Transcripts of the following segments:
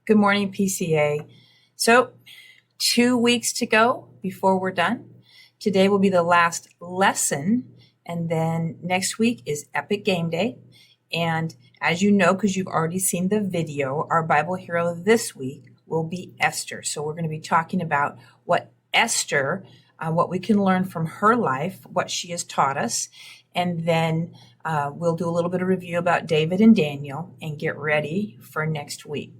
Good morning, PCA. So, 2 weeks to go before we're done. Today will be the last lesson, and then next week is Epic Game Day. And as you know, because you've already seen the video, our Bible hero this week will be Esther. So, we're going to be talking about what Esther, what we can learn from her life, what she has taught us, and then we'll do a little bit of review about David and Daniel and get ready for next week.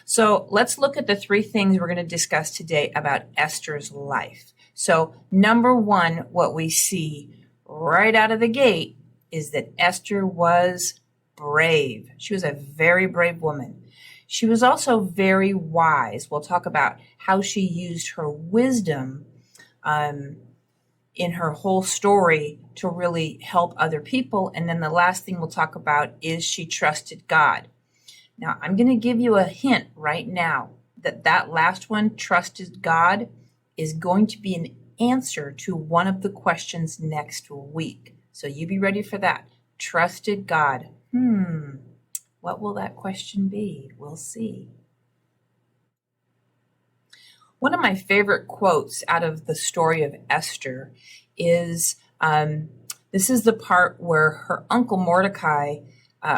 So let's look at the three things we're going to discuss today about Esther's life. So number one, what we see right out of the gate is that Esther was brave. She was a very brave woman. She was also very wise. We'll talk about how she used her wisdom in her whole story to really help other people. And then the last thing we'll talk about is she trusted God. Now, I'm going to give you a hint right now that last one, trusted God, is going to be an answer to one of the questions next week. So you be ready for that. Trusted God. What will that question be? We'll see. One of my favorite quotes out of the story of Esther is, this is the part where her uncle Mordecai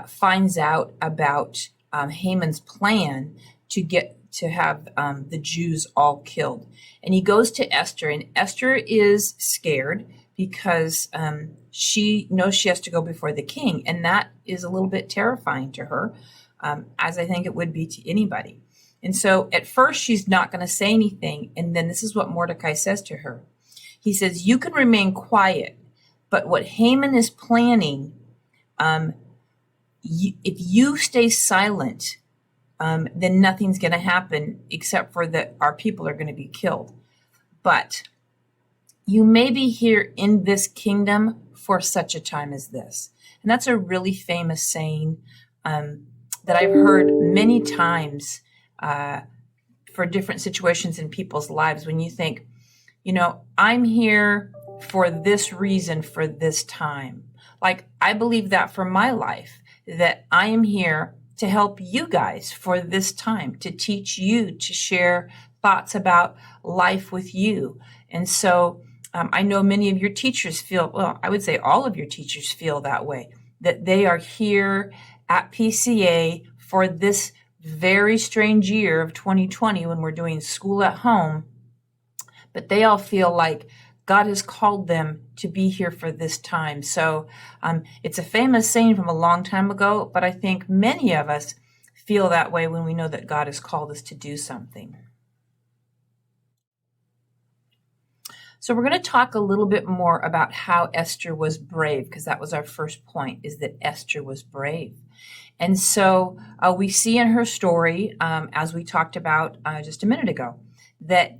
finds out about Haman's plan to have the Jews all killed. And he goes to Esther, and Esther is scared because she knows she has to go before the king, and that is a little bit terrifying to her, as I think it would be to anybody. And so at first she's not going to say anything, and then this is what Mordecai says to her. He says, "You can remain quiet, but what Haman is planning, if you stay silent, then nothing's going to happen except for that our people are going to be killed. But you may be here in this kingdom for such a time as this." And that's a really famous saying that I've heard many times for different situations in people's lives. When you think, I'm here for this reason, for this time. Like, I believe that for my life, that I am here to help you guys for this time, to teach you, to share thoughts about life with you. And so I know many of your teachers feel, well, I would say all of your teachers feel that way, that they are here at PCA for this very strange year of 2020 when we're doing school at home, but they all feel like God has called them to be here for this time. So it's a famous saying from a long time ago, but I think many of us feel that way when we know that God has called us to do something. So we're going to talk a little bit more about how Esther was brave, because that was our first point, is that Esther was brave. And so we see in her story, as we talked about just a minute ago, that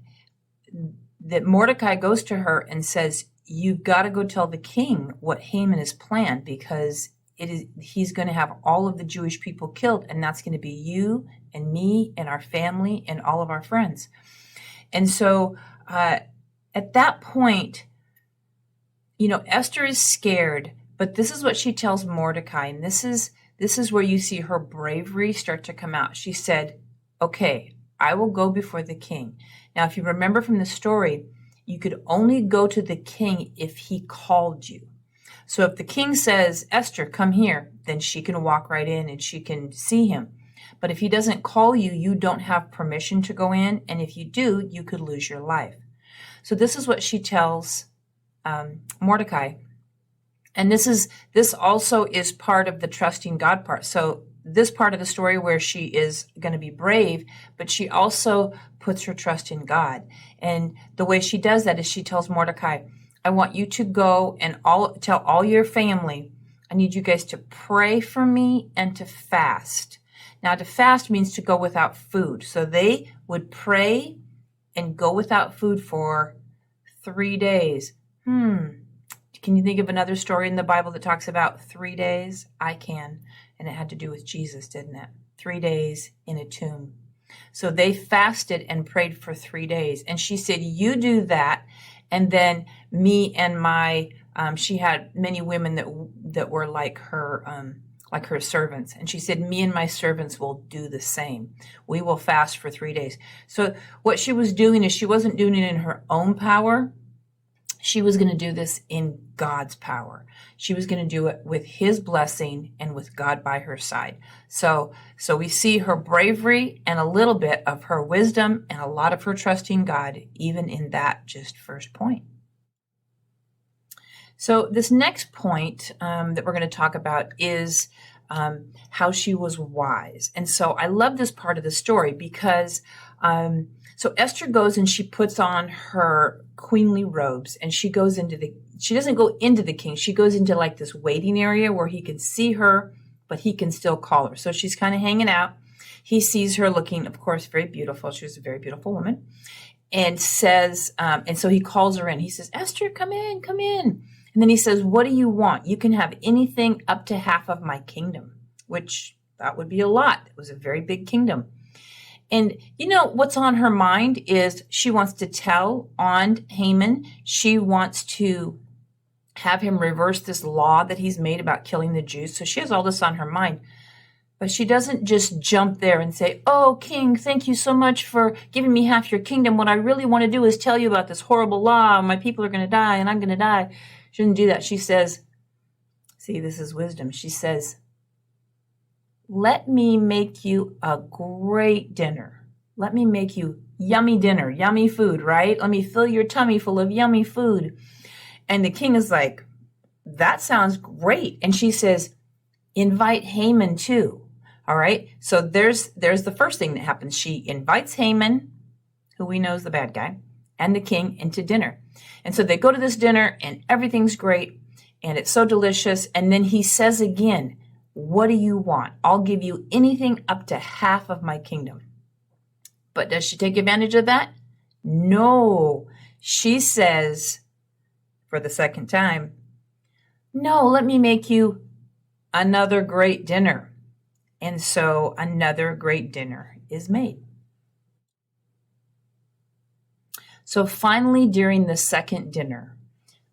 Mordecai goes to her and says, "You've got to go tell the king what Haman has planned, because he's going to have all of the Jewish people killed, and that's going to be you and me and our family and all of our friends." And so at that point, Esther is scared, but this is what she tells Mordecai, and this is where you see her bravery start to come out. She said, "Okay, I will go before the king." Now, if you remember from the story, you could only go to the king if he called you. So if the king says, "Esther, come here," then she can walk right in and she can see him. But if he doesn't call you, you don't have permission to go in. And if you do, you could lose your life. So this is what she tells Mordecai. And this also is part of the trusting God part. So this part of the story where she is going to be brave, but she also puts her trust in God. And the way she does that is she tells Mordecai, "I want you to go and tell all your family, I need you guys to pray for me and to fast." Now, to fast means to go without food. So they would pray and go without food for 3 days. Can you think of another story in the Bible that talks about 3 days? I can. And it had to do with Jesus, didn't it? 3 days in a tomb. So they fasted and prayed for 3 days. And she said, "You do that. And then me and she had many women that were like her like her servants. And she said, me and my servants will do the same. We will fast for 3 days. So what she was doing is she wasn't doing it in her own power. She was going to do this in God's power. She was going to do it with his blessing and with God by her side. So we see her bravery and a little bit of her wisdom and a lot of her trusting God, even in that just first point. So this next point that we're going to talk about is how she was wise. And so I love this part of the story because so Esther goes and she puts on her queenly robes and she doesn't go into the king. She goes into like this waiting area where he can see her, but he can still call her. So she's kind of hanging out. He sees her looking, of course, very beautiful. She was a very beautiful woman, and says, and so he calls her in. He says, Esther, come in, come in. And then he says, what do you want? You can have anything up to half of my kingdom, which that would be a lot. It was a very big kingdom. And you know, what's on her mind is she wants to tell on Haman. She wants to have him reverse this law that he's made about killing the Jews. So she has all this on her mind. But she doesn't just jump there and say, oh, king, thank you so much for giving me half your kingdom. What I really want to do is tell you about this horrible law. My people are going to die and I'm going to die. She doesn't do that. She says, see, this is wisdom. She says, let me make you a great dinner. Let me make you yummy dinner, yummy food, right? Let me fill your tummy full of yummy food. And the king is like, that sounds great. And she says, invite Haman too. All right. So there's the first thing that happens. She invites Haman, who we know is the bad guy, and the king into dinner. And so they go to this dinner and everything's great and it's so delicious. And then he says again, what do you want? I'll give you anything up to half of my kingdom. But does she take advantage of that? No. She says for the second time, no, let me make you another great dinner. And so another great dinner is made. So finally, during the second dinner,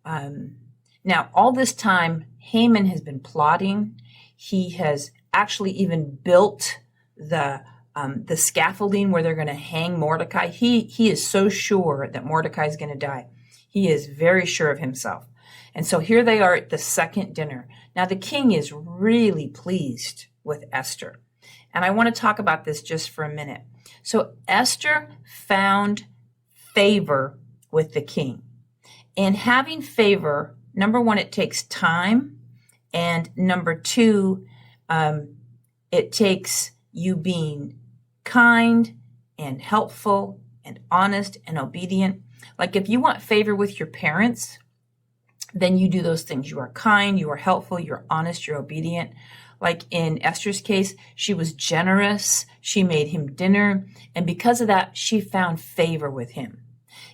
now all this time, Haman has been plotting. He has actually even built the scaffolding where they're going to hang Mordecai. He is so sure that Mordecai is going to die. He is very sure of himself. And so here they are at the second dinner. Now the king is really pleased with Esther. And I want to talk about this just for a minute. So Esther found favor with the king. And having favor, number one, it takes time. And number two, it takes you being kind and helpful and honest and obedient. Like if you want favor with your parents, then you do those things. You are kind, you are helpful, you're honest, you're obedient. Like in Esther's case, she was generous. She made him dinner. And because of that, she found favor with him.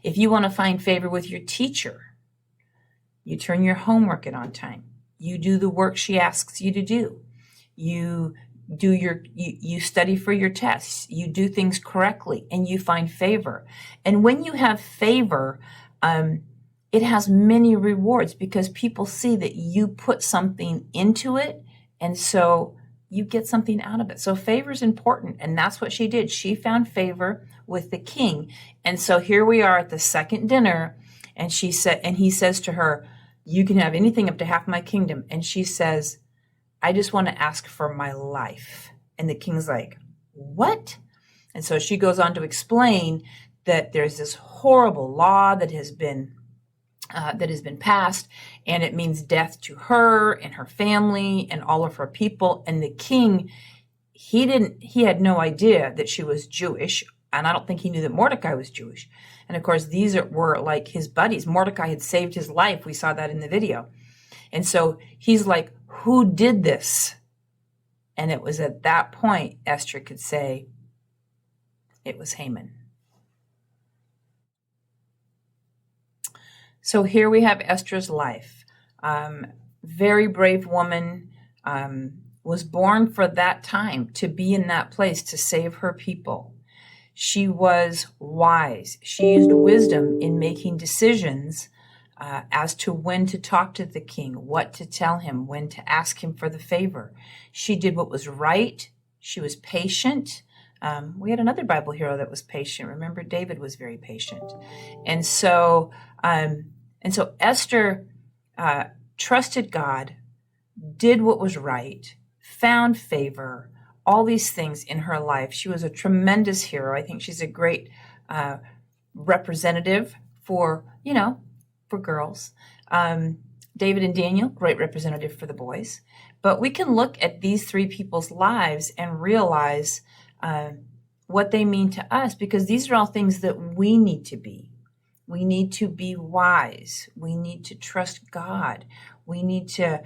If you want to find favor with your teacher, you turn your homework in on time. You do the work she asks you to do. You study for your tests. You do things correctly and you find favor. And when you have favor, it has many rewards because people see that you put something into it. And so you get something out of it. So favor is important. And that's what she did. She found favor with the king. And so here we are at the second dinner. And he says to her, you can have anything up to half my kingdom. And she says, I just want to ask for my life. And the king's like, what? And so she goes on to explain that there's this horrible law that has been passed, and it means death to her and her family and all of her people. And the king, he had no idea that she was Jewish, and I don't think he knew that Mordecai was Jewish. And of course, these were like his buddies. Mordecai had saved his life. We saw that in the video. And so he's like, who did this? And it was at that point Esther could say, it was Haman. So here we have Esther's life. Very brave woman, was born for that time to be in that place to save her people. She was wise. She used wisdom in making decisions as to when to talk to the king, what to tell him, when to ask him for the favor. She did what was right. She was patient. We had another Bible hero that was patient. Remember, David was very patient. And so Esther trusted God, did what was right, found favor, all these things in her life. She was a tremendous hero. I think she's a great representative for girls. David and Daniel, great representative for the boys. But we can look at these three people's lives and realize what they mean to us, because these are all things that we need to be. We need to be wise. We need to trust God. We need to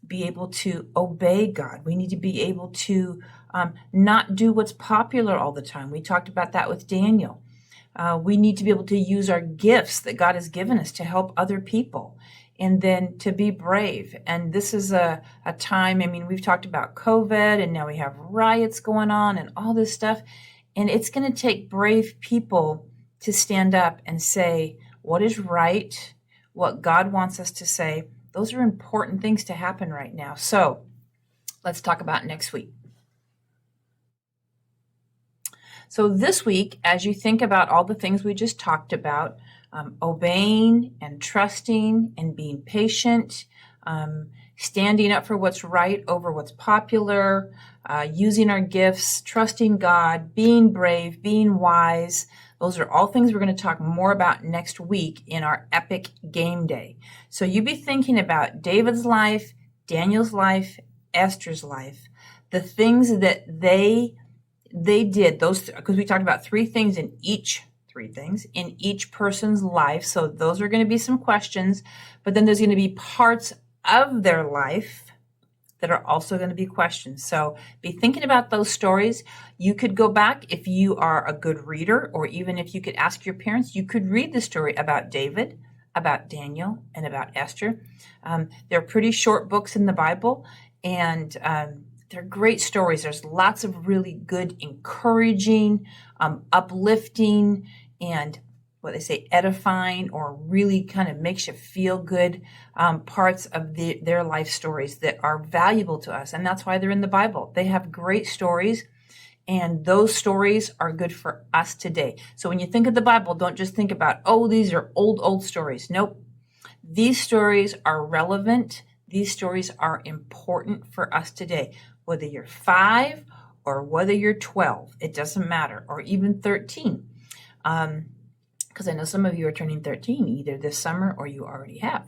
be able to obey God. We need to be able to not do what's popular all the time. We talked about that with Daniel. We need to be able to use our gifts that God has given us to help other people, and then to be brave. And this is a time, we've talked about COVID, and now we have riots going on and all this stuff. And it's going to take brave people to stand up and say what is right, what God wants us to say. Those are important things to happen right now. So let's talk about next week. So this week, as you think about all the things we just talked about, obeying and trusting and being patient, standing up for what's right over what's popular, using our gifts, trusting God, being brave, being wise. Those are all things we're going to talk more about next week in our Epic Game Day. So you be thinking about David's life, Daniel's life, Esther's life, the things that they did, those, because we talked about three things in each person's life. So those are going to be some questions, but then there's going to be parts of their life that are also going to be questions. So be thinking about those stories. You could go back if you are a good reader, or even if you could ask your parents, you could read the story about David, about Daniel, and about Esther. They're pretty short books in the Bible, and they're great stories. There's lots of really good, encouraging, uplifting, and what they say, edifying, or really kind of makes you feel good parts of their life stories that are valuable to us. And that's why they're in the Bible. They have great stories, and those stories are good for us today. So when you think of the Bible, don't just think about, oh, these are old stories. Nope. These stories are relevant. These stories are important for us today. Whether you're 5 or whether you're 12, it doesn't matter, or even 13. Because I know some of you are turning 13 either this summer or you already have.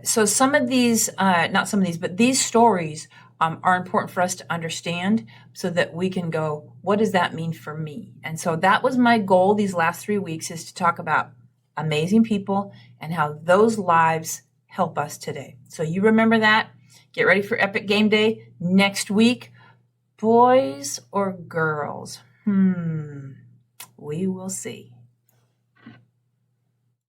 So some of these, not some of these, but these stories are important for us to understand, so that we can go, what does that mean for me? And so that was my goal these last 3 weeks, is to talk about amazing people and how those lives help us today. So you remember that. Get ready for Epic Game Day next week. Boys or girls? We will see.